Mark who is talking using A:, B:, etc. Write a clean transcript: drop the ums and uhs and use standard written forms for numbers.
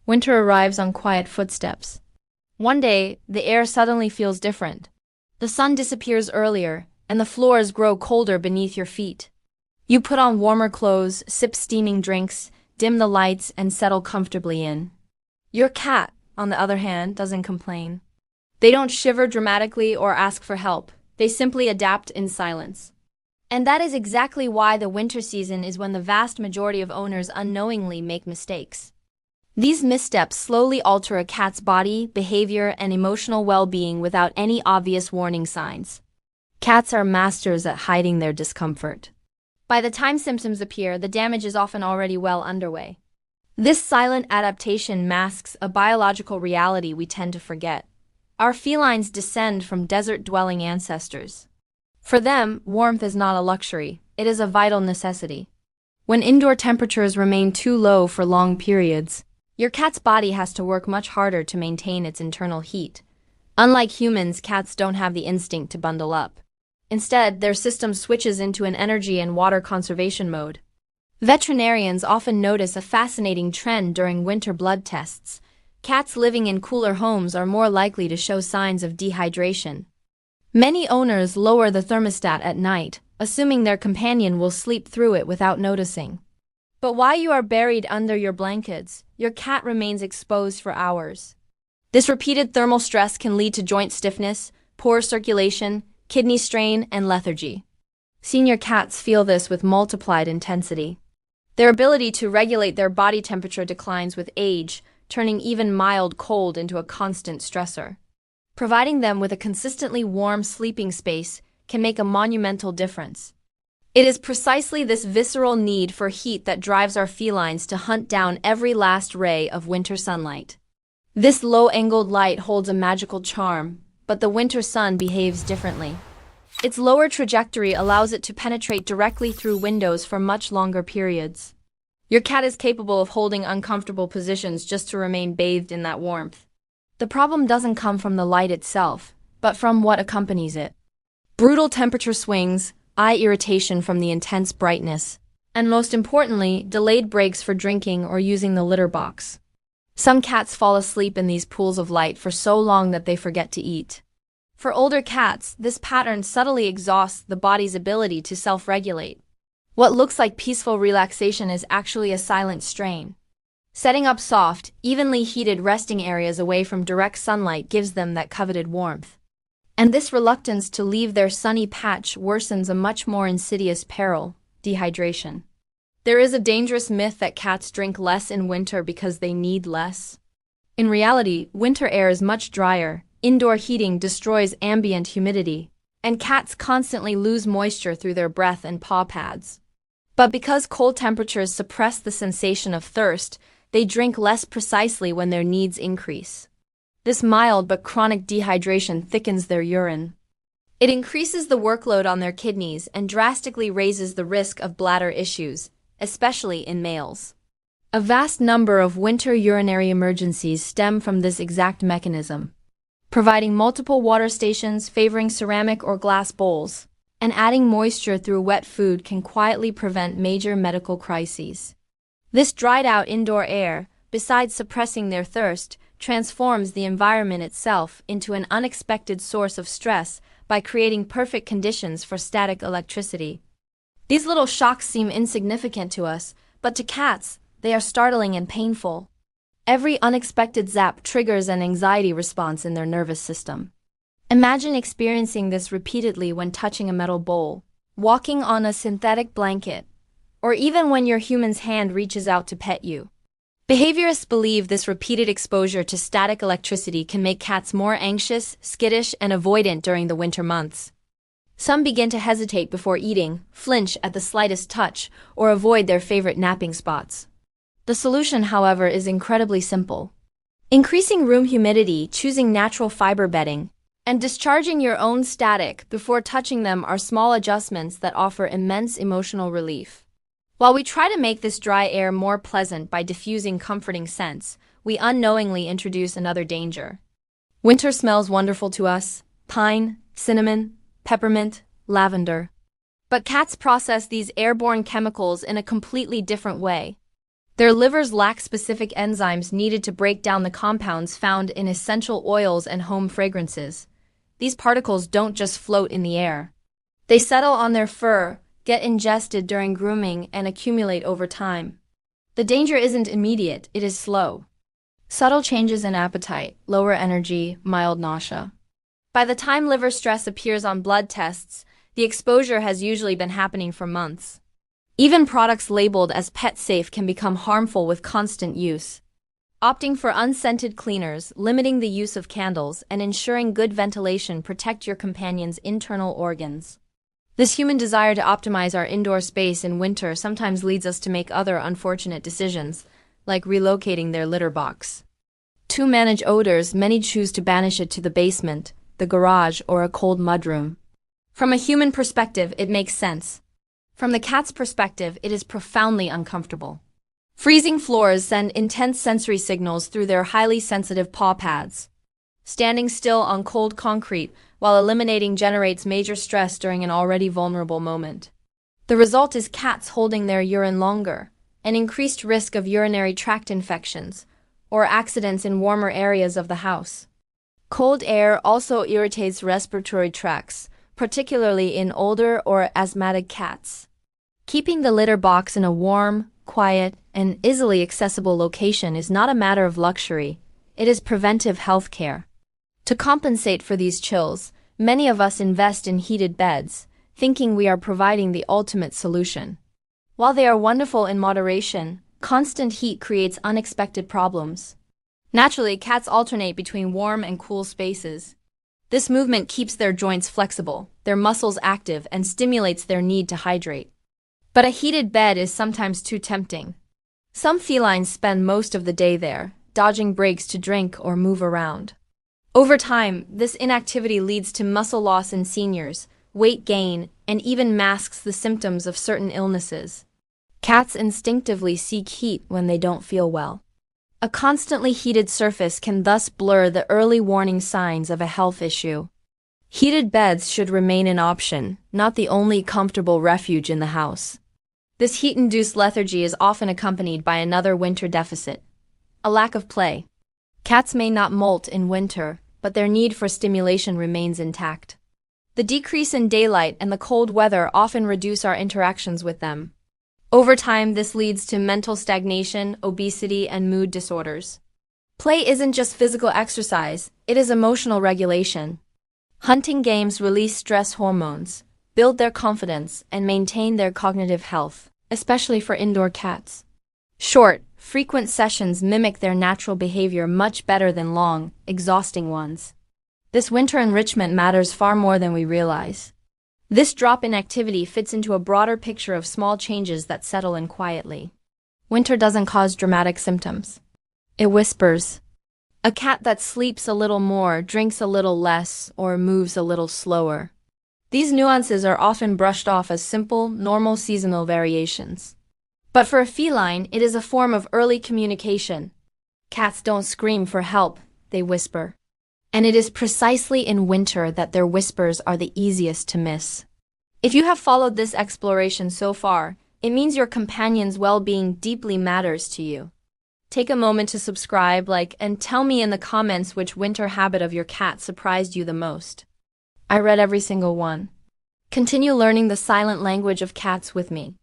A: Winter arrives on quiet footsteps. One day, the air suddenly feels different. The sun disappears earlier, and the floors grow colder beneath your feet. You put on warmer clothes, sip steaming drinks, dim the lights, and settle comfortably in. Your cat, on the other hand, doesn't complain. They don't shiver dramatically or ask for help. They simply adapt in silence. And that is exactly why the winter season is when the vast majority of owners unknowingly make mistakes. These missteps slowly alter a cat's body, behavior, and emotional well-being without any obvious warning signs. Cats are masters at hiding their discomfort. By the time symptoms appear, the damage is often already well underway. This silent adaptation masks a biological reality we tend to forget. Our felines descend from desert-dwelling ancestors. For them, warmth is not a luxury, it is a vital necessity. When indoor temperatures remain too low for long periods, your cat's body has to work much harder to maintain its internal heat. Unlike humans, cats don't have the instinct to bundle up. Instead, their system switches into an energy and water conservation mode. Veterinarians often notice a fascinating trend during winter blood tests. Cats living in cooler homes are more likely to show signs of dehydration. Many owners lower the thermostat at night, assuming their companion will sleep through it without noticing. But while you are buried under your blankets, your cat remains exposed for hours. This repeated thermal stress can lead to joint stiffness, poor circulation, kidney strain, and lethargy. Senior cats feel this with multiplied intensity. Their ability to regulate their body temperature declines with age, turning even mild cold into a constant stressor. Providing them with a consistently warm sleeping space can make a monumental difference. It is precisely this visceral need for heat that drives our felines to hunt down every last ray of winter sunlight. This low-angled light holds a magical charm, but the winter sun behaves differently. Its lower trajectory allows it to penetrate directly through windows for much longer periods. Your cat is capable of holding uncomfortable positions just to remain bathed in that warmth. The problem doesn't come from the light itself, but from what accompanies it. Brutal temperature swings, eye irritation from the intense brightness, and most importantly, delayed breaks for drinking or using the litter box. Some cats fall asleep in these pools of light for so long that they forget to eat. For older cats, this pattern subtly exhausts the body's ability to self-regulate. What looks like peaceful relaxation is actually a silent strain. Setting up soft, evenly heated resting areas away from direct sunlight gives them that coveted warmth. And this reluctance to leave their sunny patch worsens a much more insidious peril: dehydration. There is a dangerous myth that cats drink less in winter because they need less. In reality, winter air is much drier, indoor heating destroys ambient humidity, and cats constantly lose moisture through their breath and paw pads. But because cold temperatures suppress the sensation of thirst, they drink less precisely when their needs increase. This mild but chronic dehydration thickens their urine. It increases the workload on their kidneys and drastically raises the risk of bladder issues, especially in males. A vast number of winter urinary emergencies stem from this exact mechanism. Providing multiple water stations, favoring ceramic or glass bowls, and adding moisture through wet food can quietly prevent major medical crises. This dried-out indoor air, besides suppressing their thirst, transforms the environment itself into an unexpected source of stress by creating perfect conditions for static electricity. These little shocks seem insignificant to us, but to cats, they are startling and painful. Every unexpected zap triggers an anxiety response in their nervous system. Imagine experiencing this repeatedly when touching a metal bowl, walking on a synthetic blanket, or even when your human's hand reaches out to pet you. Behaviorists believe this repeated exposure to static electricity can make cats more anxious, skittish, and avoidant during the winter months. Some begin to hesitate before eating, flinch at the slightest touch, or avoid their favorite napping spots. The solution, however, is incredibly simple. Increasing room humidity, choosing natural fiber bedding, and discharging your own static before touching them are small adjustments that offer immense emotional relief. While we try to make this dry air more pleasant by diffusing comforting scents, we unknowingly introduce another danger. Winter smells wonderful to us: pine, cinnamon, peppermint, lavender. But cats process these airborne chemicals in a completely different way. Their livers lack specific enzymes needed to break down the compounds found in essential oils and home fragrances. These particles don't just float in the air. They settle on their fur, get ingested during grooming, and accumulate over time. The danger isn't immediate, it is slow. Subtle changes in appetite, lower energy, mild nausea. By the time liver stress appears on blood tests, the exposure has usually been happening for months. Even products labeled as pet safe can become harmful with constant use. Opting for unscented cleaners, limiting the use of candles, and ensuring good ventilation protect your companion's internal organs. This human desire to optimize our indoor space in winter sometimes leads us to make other unfortunate decisions, like relocating their litter box. To manage odors, many choose to banish it to the basement, the garage, or a cold mudroom. From a human perspective, it makes sense. From the cat's perspective, it is profoundly uncomfortable. Freezing floors send intense sensory signals through their highly sensitive paw pads. Standing still on cold concrete while eliminating generates major stress during an already vulnerable moment. The result is cats holding their urine longer, an increased risk of urinary tract infections, or accidents in warmer areas of the house. Cold air also irritates respiratory tracts, particularly in older or asthmatic cats. Keeping the litter box in a warm, quiet, and easily accessible location is not a matter of luxury, it is preventive health care. To compensate for these chills, many of us invest in heated beds, thinking we are providing the ultimate solution. While they are wonderful in moderation, constant heat creates unexpected problems. Naturally, cats alternate between warm and cool spaces. This movement keeps their joints flexible, their muscles active, and stimulates their need to hydrate. But a heated bed is sometimes too tempting. Some felines spend most of the day there, dodging breaks to drink or move around. Over time, this inactivity leads to muscle loss in seniors, weight gain, and even masks the symptoms of certain illnesses. Cats instinctively seek heat when they don't feel well. A constantly heated surface can thus blur the early warning signs of a health issue. Heated beds should remain an option, not the only comfortable refuge in the house. This heat-induced lethargy is often accompanied by another winter deficit: a lack of play. Cats may not molt in winter, but their need for stimulation remains intact. The decrease in daylight and the cold weather often reduce our interactions with them. Over time, this leads to mental stagnation, obesity, and mood disorders. Play isn't just physical exercise, it is emotional regulation. Hunting games release stress hormones, build their confidence, and maintain their cognitive health, especially for indoor cats. Short, frequent sessions mimic their natural behavior much better than long, exhausting ones. This winter enrichment matters far more than we realize. This drop in activity fits into a broader picture of small changes that settle in quietly. Winter doesn't cause dramatic symptoms. It whispers. A cat that sleeps a little more, drinks a little less, or moves a little slower. These nuances are often brushed off as simple, normal seasonal variations. But for a feline, it is a form of early communication. Cats don't scream for help, they whisper. And it is precisely in winter that their whispers are the easiest to miss. If you have followed this exploration so far, it means your companion's well-being deeply matters to you. Take a moment to subscribe, like, and tell me in the comments which winter habit of your cat surprised you the most. I read every single one. Continue learning the silent language of cats with me.